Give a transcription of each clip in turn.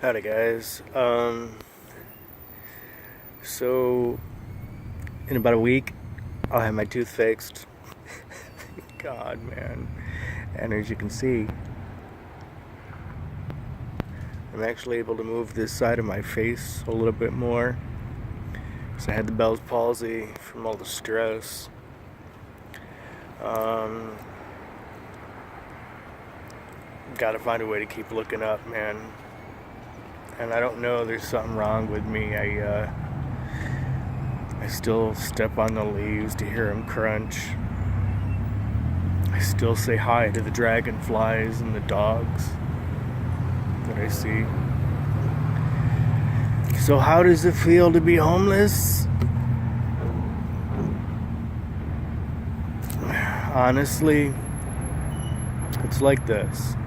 Howdy guys. So in about a week I'll have my tooth fixed. God, man. And as you can see, I'm actually able to move this side of my face a little bit more. So I had the Bell's palsy from all the stress. Gotta find a way to keep looking up, man. And I don't know, there's something wrong with me. I still step on the leaves to hear them crunch. I still say hi to the dragonflies and the dogs that I see. So how does it feel to be homeless? Honestly, it's like this.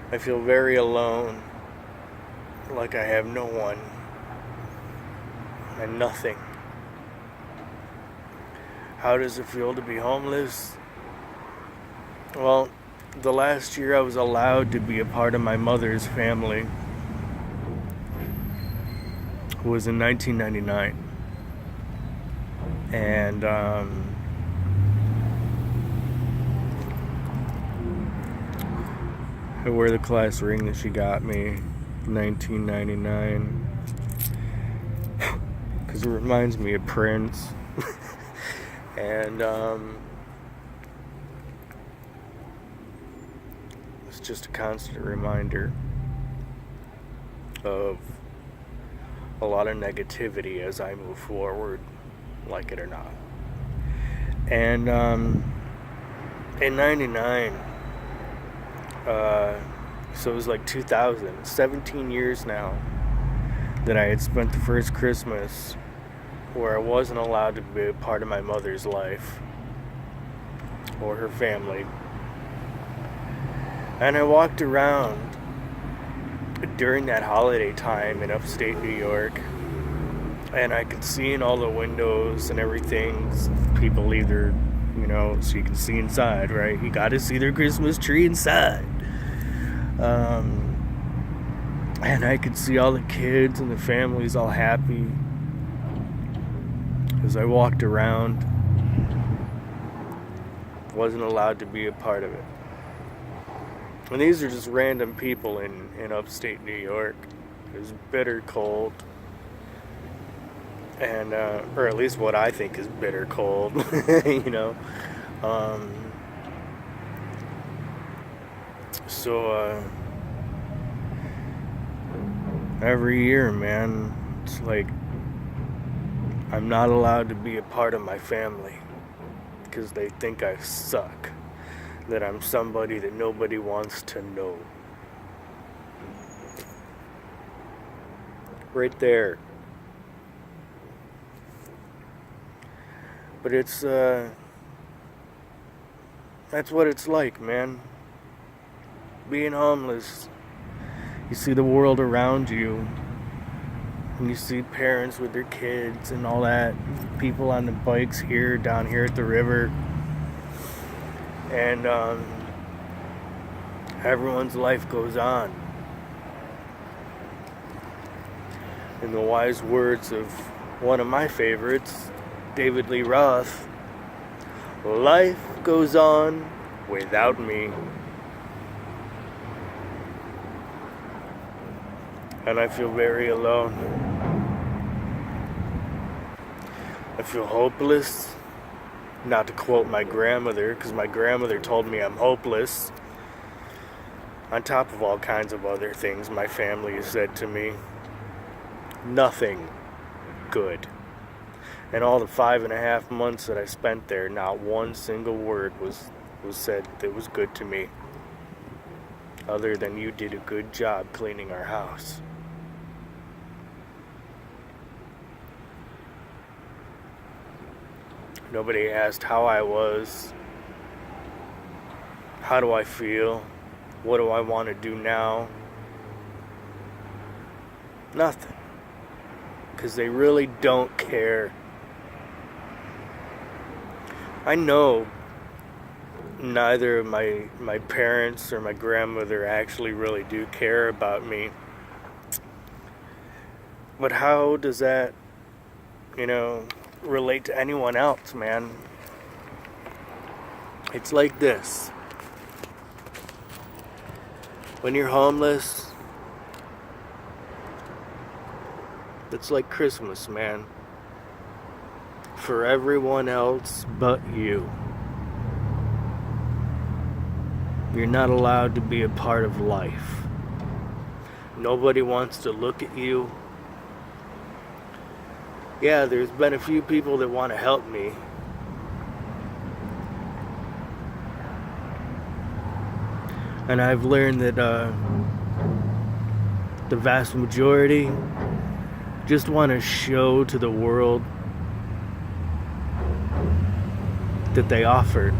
I feel very alone, like I have no one and nothing. How does it feel to be homeless? Well, the last year I was allowed to be a part of my mother's family. It was in 1999. And I wear the class ring that she got me in 1999 because it reminds me of Prince. And it's just a constant reminder of a lot of negativity as I move forward, like it or not. And in 99, so it was like 2000, 17 years now that I had spent the first Christmas where I wasn't allowed to be a part of my mother's life or her family. And I walked around during that holiday time in upstate New York, and I could see in all the windows and everything, people leave their, so you can see inside, right? You gotta see their Christmas tree inside. And I could see all the kids and the families all happy as I walked around. Wasn't allowed to be a part of it. And these are just random people in upstate New York. It was bitter cold. And, or at least what I think is bitter cold, So, every year, man, it's like I'm not allowed to be a part of my family because they think I suck, that I'm somebody that nobody wants to know. Right there. But it's, that's what it's like, man. Being homeless. You see the world around you, and you see parents with their kids and all that, people on the bikes down here at the river, and everyone's life goes on. In the wise words of one of my favorites, David Lee Roth, life goes on without me. And I feel very alone. I feel hopeless. Not to quote my grandmother, because my grandmother told me I'm hopeless. On top of all kinds of other things my family has said to me. Nothing good. And all the 5.5 months that I spent there, not one single word was said that was good to me. Other than you did a good job cleaning our house. Nobody asked how I was. How do I feel? What do I want to do now? Nothing. Because they really don't care. I know neither of my parents or my grandmother actually really do care about me. But how does that, relate to anyone else, man? It's like this. When you're homeless, it's like Christmas, man. For everyone else but you. You're not allowed to be a part of life. Nobody wants to look at you. Yeah, there's been a few people that want to help me. And I've learned that the vast majority just want to show to the world that they offered,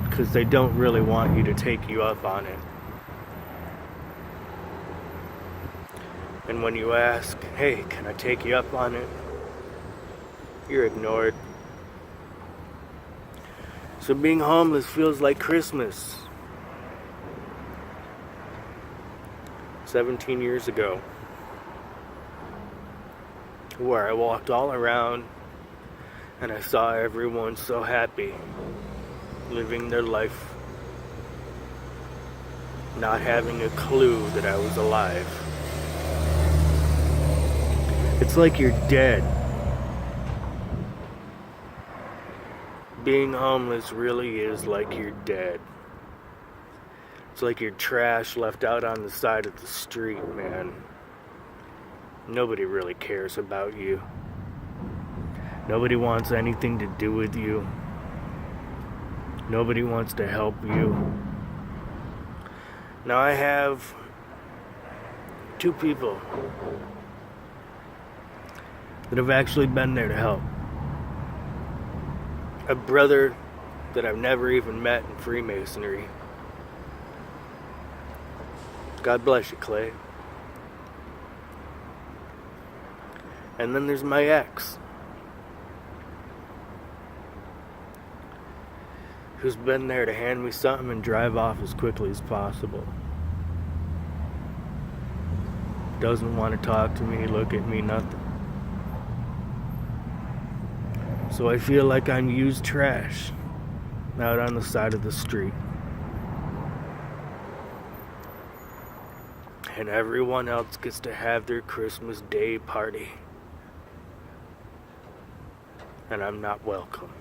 because they don't really want you to take you up on it. And when you ask, hey, can I take you up on it? You're ignored. So being homeless feels like Christmas. 17 years ago, where I walked all around and I saw everyone so happy, living their life, not having a clue that I was alive. It's like you're dead. Being homeless really is like you're dead. It's like you're trash left out on the side of the street, man. Nobody really cares about you. Nobody wants anything to do with you. Nobody wants to help you. Now I have two people that have actually been there to help. A brother that I've never even met in Freemasonry. God bless you, Clay. And then there's my ex, who's been there to hand me something and drive off as quickly as possible. Doesn't want to talk to me, look at me, nothing. So I feel like I'm used trash out on the side of the street. And everyone else gets to have their Christmas Day party. And I'm not welcome.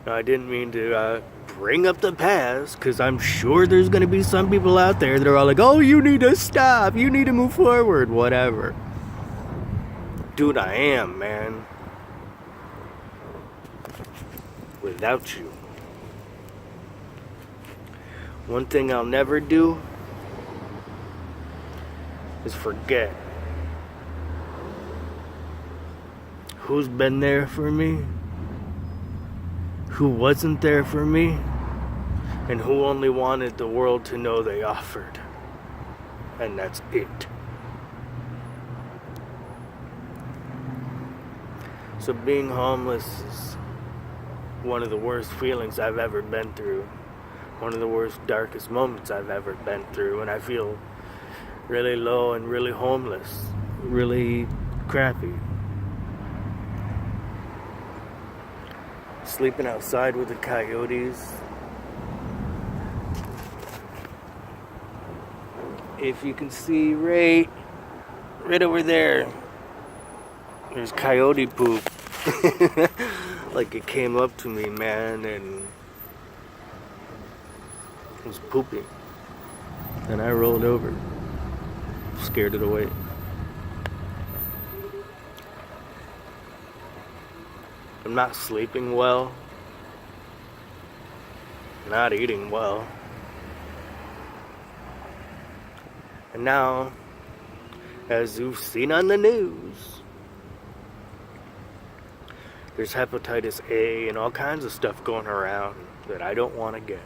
Now, I didn't mean to bring up the past, because I'm sure there's going to be some people out there that are all like, oh, you need to stop, you need to move forward, whatever. Dude, I am, man. Without you. One thing I'll never do is forget who's been there for me, who wasn't there for me, and who only wanted the world to know they offered. And that's it. So being homeless is one of the worst feelings I've ever been through. One of the worst, darkest moments I've ever been through. And I feel really low and really homeless. Really crappy. Sleeping outside with the coyotes. If you can see right over there, there's coyote poop. Like it came up to me, man, and was pooping, and I rolled over, scared it away. I'm not sleeping well, not eating well, and now, as you've seen on the news, there's hepatitis A and all kinds of stuff going around that I don't want to get.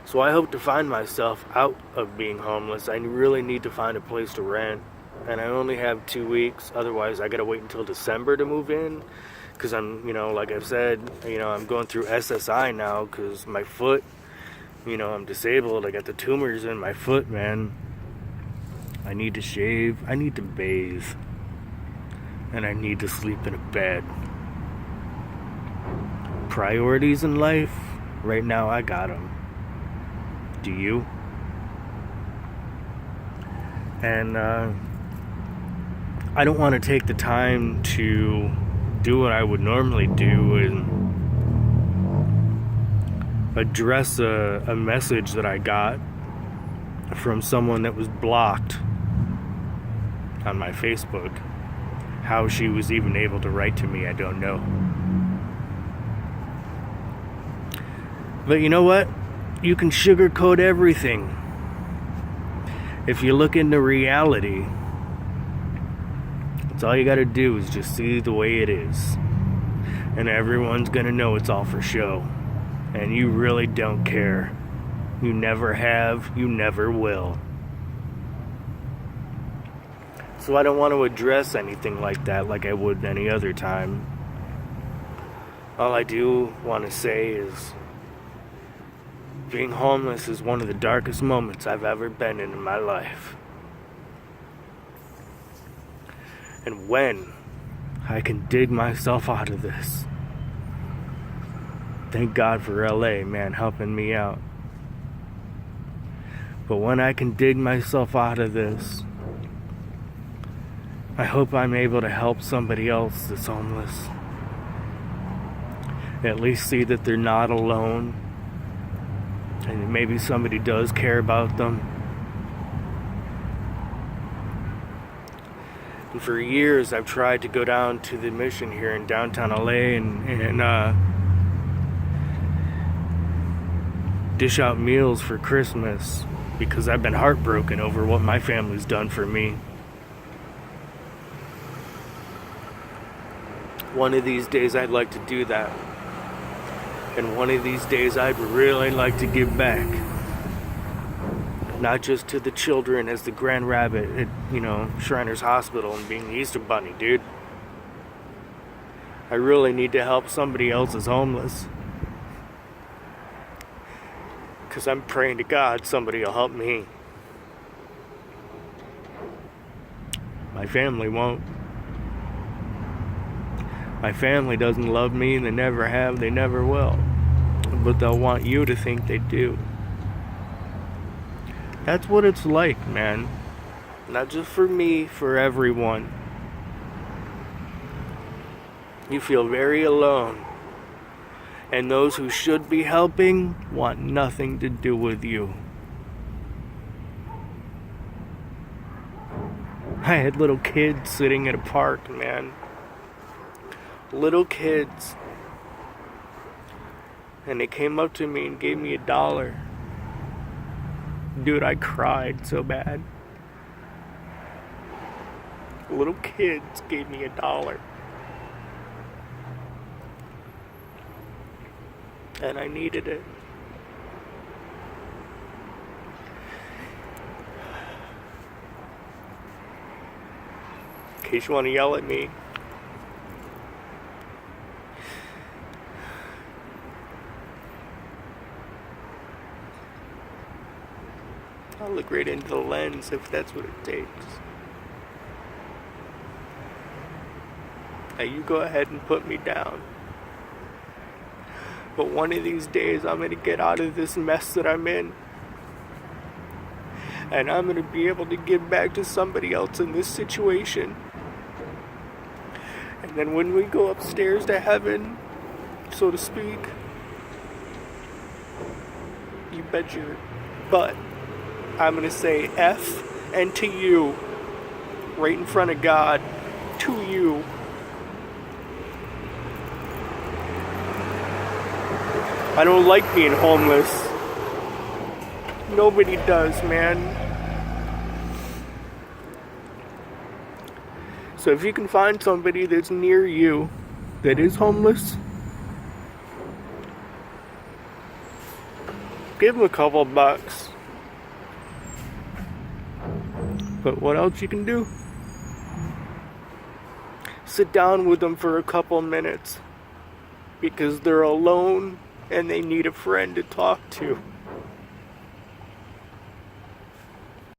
So I hope to find myself out of being homeless. I really need to find a place to rent. and I only have 2 weeks. Otherwise, I gotta wait until December to move in, because I'm, like I've said, I'm going through SSI now because my foot, I'm disabled. I got the tumors in my foot, man. I need to shave. I need to bathe, and I need to sleep in a bed. Priorities in life, right now I got them. Do you? And I don't want to take the time to do what I would normally do and address a message that I got from someone that was blocked on my Facebook. How she was even able to write to me, I don't know. But you know what? You can sugarcoat everything. If you look into reality, that's all you gotta do is just see the way it is. And everyone's gonna know it's all for show. And you really don't care. You never have, you never will. So I don't want to address anything like that like I would any other time. All I do want to say is being homeless is one of the darkest moments I've ever been in my life. And when I can dig myself out of this, thank God for LA, man, helping me out. But when I can dig myself out of this, I hope I'm able to help somebody else that's homeless. At least see that they're not alone. And maybe somebody does care about them. And for years, I've tried to go down to the mission here in downtown LA and dish out meals for Christmas, because I've been heartbroken over what my family's done for me. One of these days, I'd like to do that. And one of these days, I'd really like to give back. Not just to the children as the Grand Rabbit at, Shriners Hospital and being the Easter Bunny, dude. I really need to help somebody else that's homeless. Because I'm praying to God somebody will help me. My family won't. My family doesn't love me, and they never have, they never will. But they'll want you to think they do. That's what it's like, man. Not just for me, for everyone. You feel very alone. And those who should be helping want nothing to do with you. I had little kids sitting at a park, man. Little kids. And they came up to me and gave me $1. Dude, I cried so bad. Little kids gave me $1. And I needed it. In case you want to yell at me, I'll look right into the lens if that's what it takes. Now you go ahead and put me down. But one of these days I'm going to get out of this mess that I'm in. And I'm going to be able to give back to somebody else in this situation. And then when we go upstairs to heaven, so to speak, you bet your butt I'm going to say F and to you, right in front of God, to you. I don't like being homeless. Nobody does, man. So if you can find somebody that's near you that is homeless, give them a couple bucks. But what else you can do? sit down with them for a couple minutes because they're alone and they need a friend to talk to.